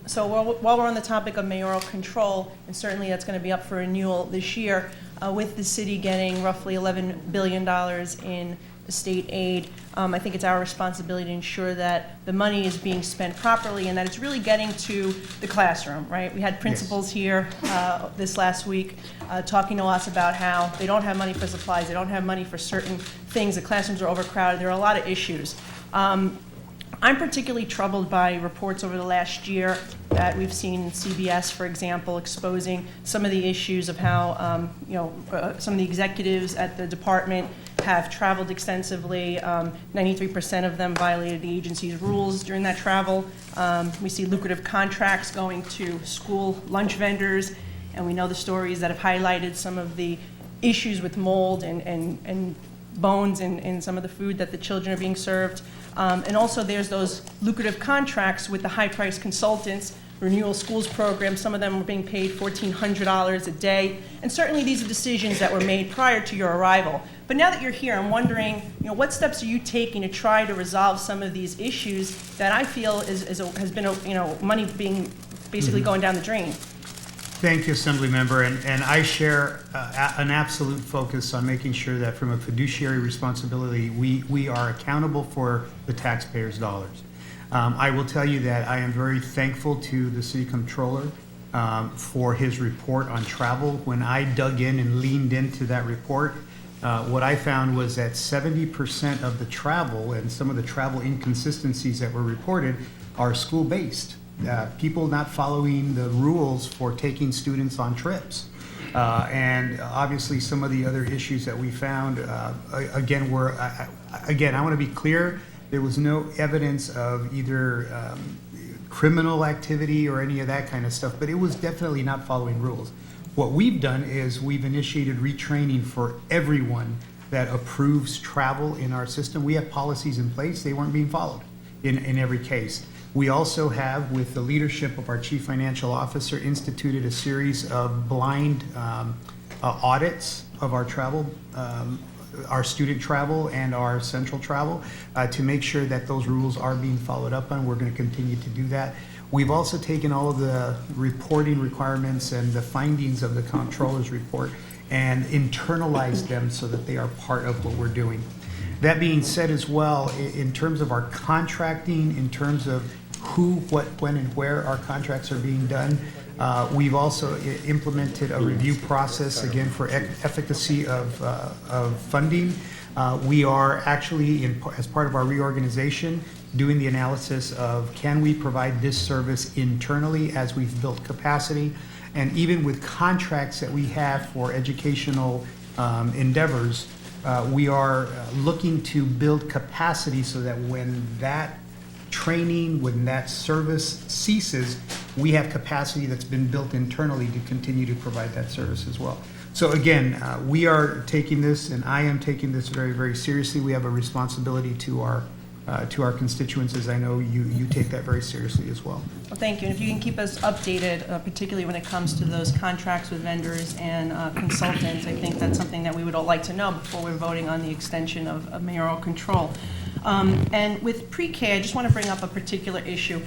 So while we're on the topic of mayoral control, and certainly that's going to be up for renewal this year, with the city getting roughly $11 billion in state aid, I think it's our responsibility to ensure that the money is being spent properly and that it's really getting to the classroom, right? We had principals here this last week talking to us about how they don't have money for supplies, they don't have money for certain things, the classrooms are overcrowded, there are a lot of issues. I'm particularly troubled by reports over the last year that we've seen in CBS, for example, exposing some of the issues of how some of the executives at the department have traveled extensively. 93% of them violated the agency's rules during that travel. We see lucrative contracts going to school lunch vendors, and we know the stories that have highlighted some of the issues with mold and bones in some of the food that the children are being served. And also there's those lucrative contracts with the high-priced consultants, renewal schools program. Some of them were being paid $1,400 a day. And certainly these are decisions that were made prior to your arrival. But now that you're here, I'm wondering, what steps are you taking to try to resolve some of these issues that I feel has been, money being basically going down the drain? Thank you, Assembly Member, and I share an absolute focus on making sure that from a fiduciary responsibility, we are accountable for the taxpayers' dollars. I will tell you that I am very thankful to the City Comptroller for his report on travel. When I dug in and leaned into that report, what I found was that 70% of the travel and some of the travel inconsistencies that were reported are school-based. People not following the rules for taking students on trips. And obviously some of the other issues that we found, again, I want to be clear, there was no evidence of either criminal activity or any of that kind of stuff, but it was definitely not following rules. What we've done is we've initiated retraining for everyone that approves travel in our system. We have policies in place, they weren't being followed in every case. We also have, with the leadership of our Chief Financial Officer, instituted a series of blind audits of our travel, our student travel and our central travel to make sure that those rules are being followed up on. We're going to continue to do that. We've also taken all of the reporting requirements and the findings of the Comptroller's report and internalized them so that they are part of what we're doing. That being said as well, in terms of our contracting, in terms of who, what, when, and where our contracts are being done, we've also implemented a review process, again, for efficacy of funding. We are actually, as part of our reorganization, doing the analysis of can we provide this service internally as we've built capacity, and even with contracts that we have for educational endeavors, we are looking to build capacity so that when that training, when that service ceases, we have capacity that's been built internally to continue to provide that service as well. So again, we are taking this, and I am taking this very, very seriously. We have a responsibility to our constituents, as I know you take that very seriously as well. Well, thank you. And if you can keep us updated, particularly when it comes to those contracts with vendors and consultants, I think that's something that we would all like to know before we're voting on the extension of mayoral control. And with pre-K, I just want to bring up a particular issue.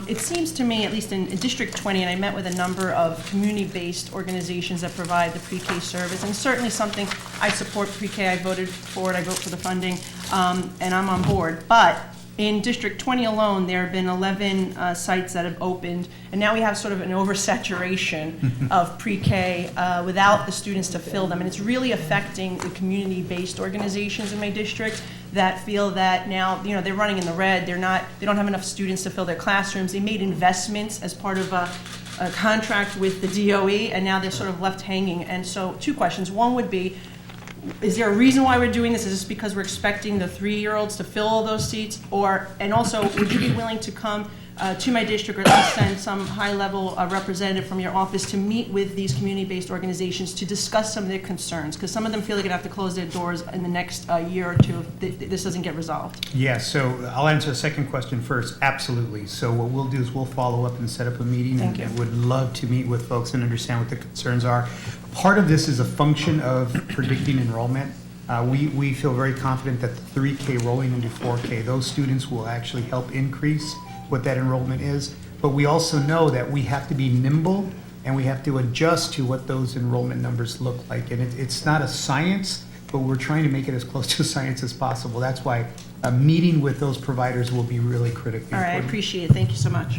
It seems to me, at least in District 20, and I met with a number of community-based organizations that provide the pre-K service, and certainly something I support pre-K. I voted for it. I vote for the funding, and I'm on board. But in District 20 alone, there have been 11 sites that have opened, and now we have sort of an oversaturation of pre-K without the students to fill them, and it's really affecting the community-based organizations in my district that feel that now, they're running in the red. They don't have enough students to fill their classrooms. They made investments as part of a contract with the DOE, and now they're sort of left hanging. And so, two questions. One would be, is there a reason why we're doing this? Is this because we're expecting the 3-year-olds to fill all those seats? And also, would you be willing to come to my district, or at least send some high-level representative from your office to meet with these community-based organizations to discuss some of their concerns? Because some of them feel they're going to have to close their doors in the next year or two if this doesn't get resolved. Yeah, so I'll answer the second question first. Absolutely. So what we'll do is we'll follow up and set up a meeting, and would love to meet with folks and understand what the concerns are. Part of this is a function of predicting enrollment. We feel very confident that the 3K rolling into 4K, those students will actually help increase what that enrollment is. but we also know that we have to be nimble and we have to adjust to what those enrollment numbers look like. And it's not a science, but we're trying to make it as close to science as possible. That's why a meeting with those providers will be really critically All right, I important. appreciate it. Thank you so much.